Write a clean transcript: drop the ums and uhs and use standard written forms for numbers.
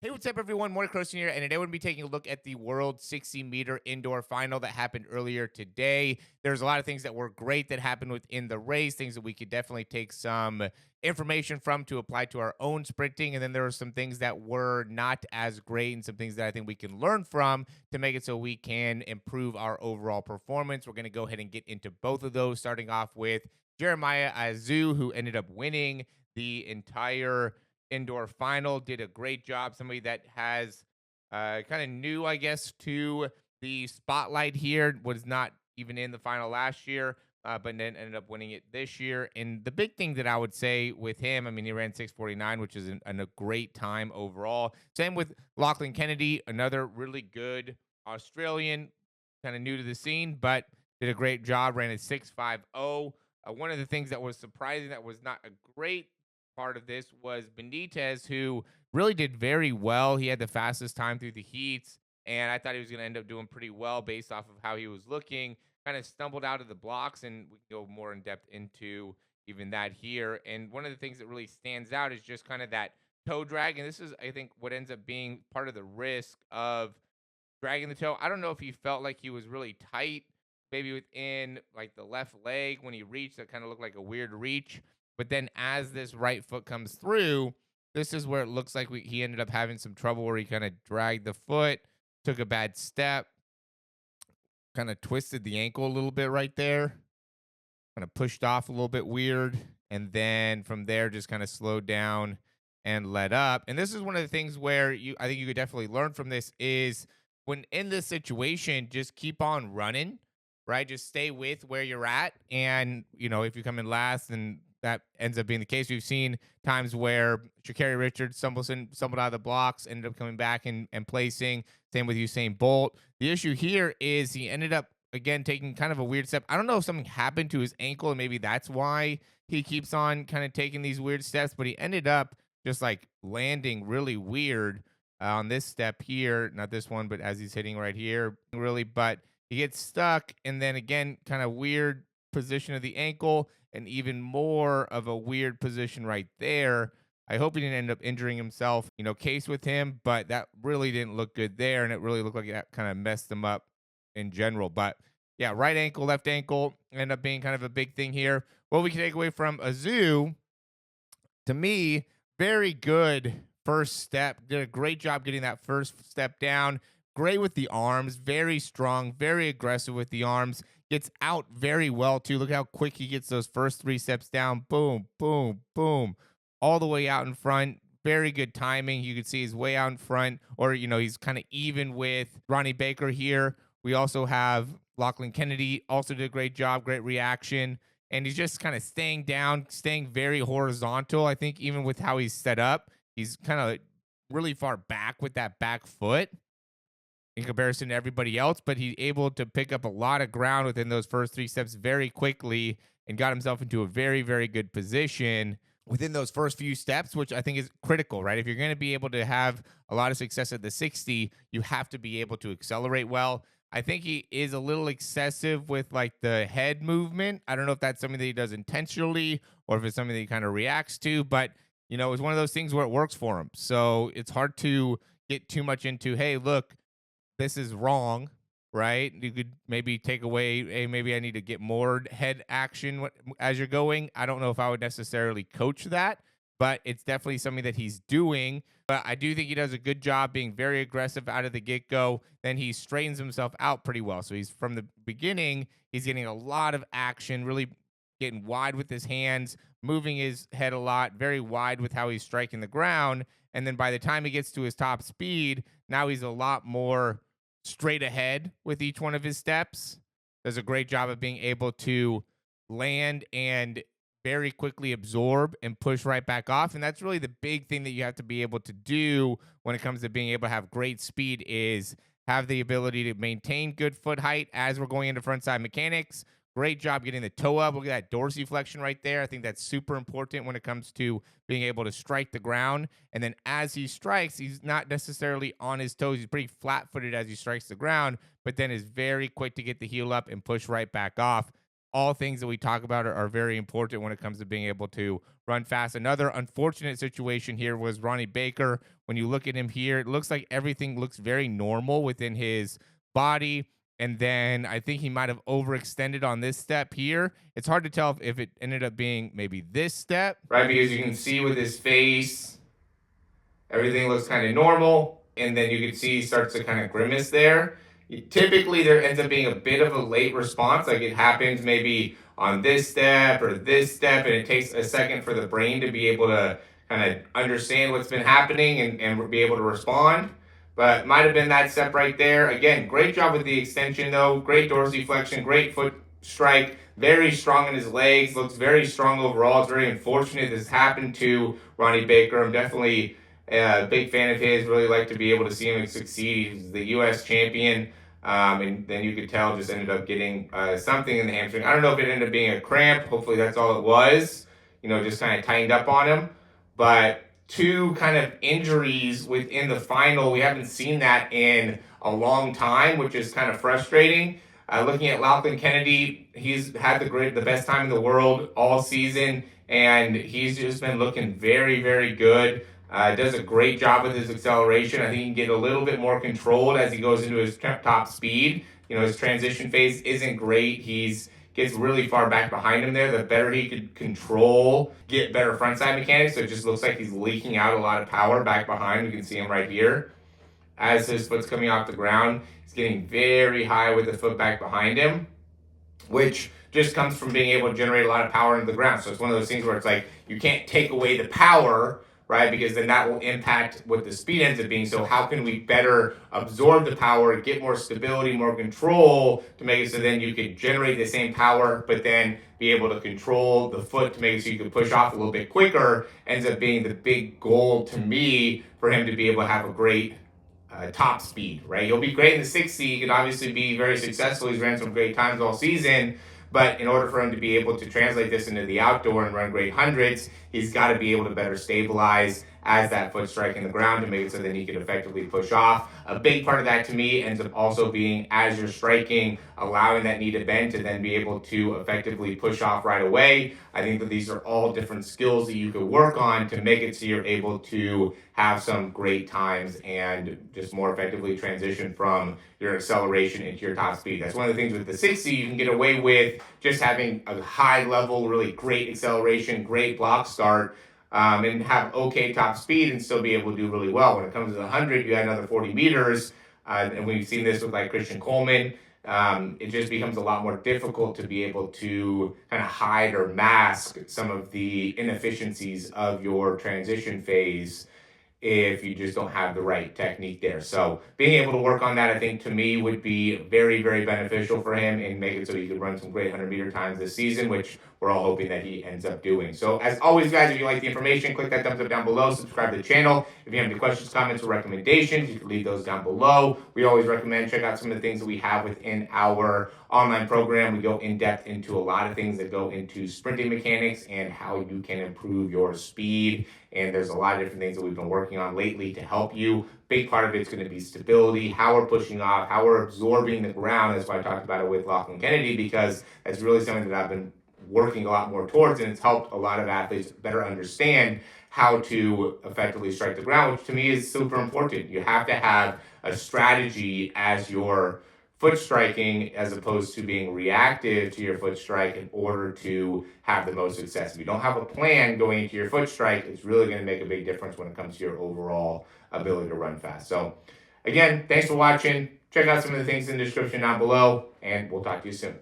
Hey, what's up, everyone? Morey here, and today we're going to be taking a look at the World 60-meter indoor final that happened earlier today. There's a lot of things that were great that happened within the race, things that we could definitely take some information from to apply to our own sprinting, and then there were some things that were not as great and some things that I think we can learn from to make it so we can improve our overall performance. We're going to go ahead and get into both of those, starting off with Jeremiah Azu, who ended up winning the entire indoor final. Did a great job. Somebody that has kind of new, I guess, to the spotlight here. Was not even in the final last year, but then ended up winning it this year. And the big thing that I would say with him, I mean, he ran 6:49, which is a great time overall. Same with Lachlan Kennedy, another really good Australian, kind of new to the scene, but did a great job. Ran a 6:50. One of the things that was surprising that was not a great part of this was Benitez, who really did very well. He had the fastest time through the heats, and I thought he was going to end up doing pretty well based off of how he was looking. Kind of stumbled out of the blocks, and we can go more in depth into even that here. And one of the things that really stands out is just kind of that toe drag. And this is, I think, what ends up being part of the risk of dragging the toe. I don't know if he felt like he was really tight, maybe within like the left leg when he reached. That kind of looked like a weird reach. But then as this right foot comes through, this is where it looks like he ended up having some trouble where he kind of dragged the foot, took a bad step, kind of twisted the ankle a little bit right there, kind of pushed off a little bit weird. And then from there, just kind of slowed down and let up. And this is one of the things where I think you could definitely learn from this is when in this situation, just keep on running, right? Just stay with where you're at. And, if you come in last and that ends up being the case, we've seen times where Sha'Carri Richards stumbled out of the blocks, ended up coming back and placing. Same with Usain Bolt. The issue here is he ended up again taking kind of a weird step. I don't know if something happened to his ankle and maybe that's why he keeps on kind of taking these weird steps, but he ended up just like landing really weird on this step here, not this one, but as he's hitting right here, really. But he gets stuck, and then again, kind of weird position of the ankle, and even more of a weird position right there. I hope he didn't end up injuring himself, case with him, but that really didn't look good there, and it really looked like that kind of messed him up in general. But yeah, right ankle, left ankle end up being kind of a big thing here. What we can take away from Azu, to me, very good first step. Did a great job getting that first step down. Great with the arms, very strong, very aggressive with the arms. Gets out very well too. Look how quick he gets those first three steps down. Boom, boom, boom, all the way out in front. Very good timing. You can see he's way out in front, or he's kind of even with Ronnie Baker here. We also have Lachlan Kennedy, also did a great job, great reaction. And he's just kind of staying down, staying very horizontal. I think even with how he's set up, he's kind of really far back with that back foot in comparison to everybody else, but he's able to pick up a lot of ground within those first three steps very quickly and got himself into a very, very good position within those first few steps, which I think is critical, right? If you're going to be able to have a lot of success at the 60, you have to be able to accelerate well. I think he is a little excessive with like the head movement. I don't know if that's something that he does intentionally or if it's something that he kind of reacts to, but it's one of those things where it works for him. So it's hard to get too much into, hey, look, this is wrong, right? You could maybe take away, hey, maybe I need to get more head action as you're going. I don't know if I would necessarily coach that, but it's definitely something that he's doing. But I do think he does a good job being very aggressive out of the get go. Then he straightens himself out pretty well. So he's from the beginning, he's getting a lot of action, really getting wide with his hands, moving his head a lot, very wide with how he's striking the ground. And then by the time he gets to his top speed, now he's a lot more straight ahead with each one of his steps. Does a great job of being able to land and very quickly absorb and push right back off. And that's really the big thing that you have to be able to do when it comes to being able to have great speed is have the ability to maintain good foot height as we're going into frontside mechanics. Great job getting the toe up. Look at that dorsiflexion right there. I think that's super important when it comes to being able to strike the ground. And then as he strikes, he's not necessarily on his toes. He's pretty flat footed as he strikes the ground, but then is very quick to get the heel up and push right back off. all things that we talk about are very important when it comes to being able to run fast. Another unfortunate situation here was Ronnie Baker. When you look at him here, it looks like everything looks very normal within his body. And then I think he might have overextended on this step here. It's hard to tell if it ended up being maybe this step, right? Because you can see with his face, everything looks kind of normal, and then you can see he starts to kind of grimace there. Typically, there ends up being a bit of a late response, like it happens maybe on this step or this step, and it takes a second for the brain to be able to kind of understand what's been happening and be able to respond. But might have been that step right there. Again, great job with the extension though. Great dorsiflexion, great foot strike, very strong in his legs, looks very strong overall. It's very unfortunate this happened to Ronnie Baker. I'm definitely a big fan of his. Really like to be able to see him succeed. He's the U.S. champion. And then you could tell just ended up getting something in the hamstring. I don't know if it ended up being a cramp. Hopefully that's all it was. Just kind of tightened up on him. But two kind of injuries within the final. We haven't seen that in a long time, which is kind of frustrating. Looking at Lachlan Kennedy, he's had the best time in the world all season, and he's just been looking very, very good. Does a great job with his acceleration. I think he can get a little bit more controlled as he goes into his top speed. His transition phase isn't great. Gets really far back behind him there. The better he could control, get better frontside mechanics. So it just looks like he's leaking out a lot of power back behind. You can see him right here. As his foot's coming off the ground, he's getting very high with the foot back behind him, which just comes from being able to generate a lot of power into the ground. So it's one of those things where it's like you can't take away the power, right? Because then that will impact what the speed ends up being. So how can we better absorb the power, get more stability, more control to make it so then you could generate the same power, but then be able to control the foot to make it so you can push off a little bit quicker, ends up being the big goal to me for him to be able to have a great top speed, right? He'll be great in the 60. He can obviously be very successful. He's ran some great times all season. But in order for him to be able to translate this into the outdoor and run great hundreds, he's got to be able to better stabilize as that foot striking the ground to make it so that he can effectively push off. A big part of that to me ends up also being as you're striking, allowing that knee to bend to then be able to effectively push off right away. I think that these are all different skills that you could work on to make it so you're able to have some great times and just more effectively transition from your acceleration into your top speed. That's one of the things with the 60 you can get away with just having a high level, really great acceleration, great block start, and have okay top speed and still be able to do really well. When it comes to the 100, you add another 40 meters, and we've seen this with like Christian Coleman. It just becomes a lot more difficult to be able to kind of hide or mask some of the inefficiencies of your transition phase if you just don't have the right technique there. So being able to work on that, I think to me would be very, very beneficial for him and make it so he could run some great 100-meter times this season, which we're all hoping that he ends up doing. So as always, guys, if you like the information, click that thumbs up down below, subscribe to the channel. If you have any questions, comments, or recommendations, you can leave those down below. We always recommend check out some of the things that we have within our online program. We go in depth into a lot of things that go into sprinting mechanics and how you can improve your speed. And there's a lot of different things that we've been working on lately to help you. Big part of it's going to be stability, how we're pushing off, how we're absorbing the ground. That's why I talked about it with Lachlan Kennedy, because that's really something that I've been working a lot more towards, and it's helped a lot of athletes better understand how to effectively strike the ground, which to me is super important. You have to have a strategy as your foot striking as opposed to being reactive to your foot strike in order to have the most success. If you don't have a plan going into your foot strike, it's really going to make a big difference when it comes to your overall ability to run fast. So again, thanks for watching. Check out some of the things in the description down below, and we'll talk to you soon.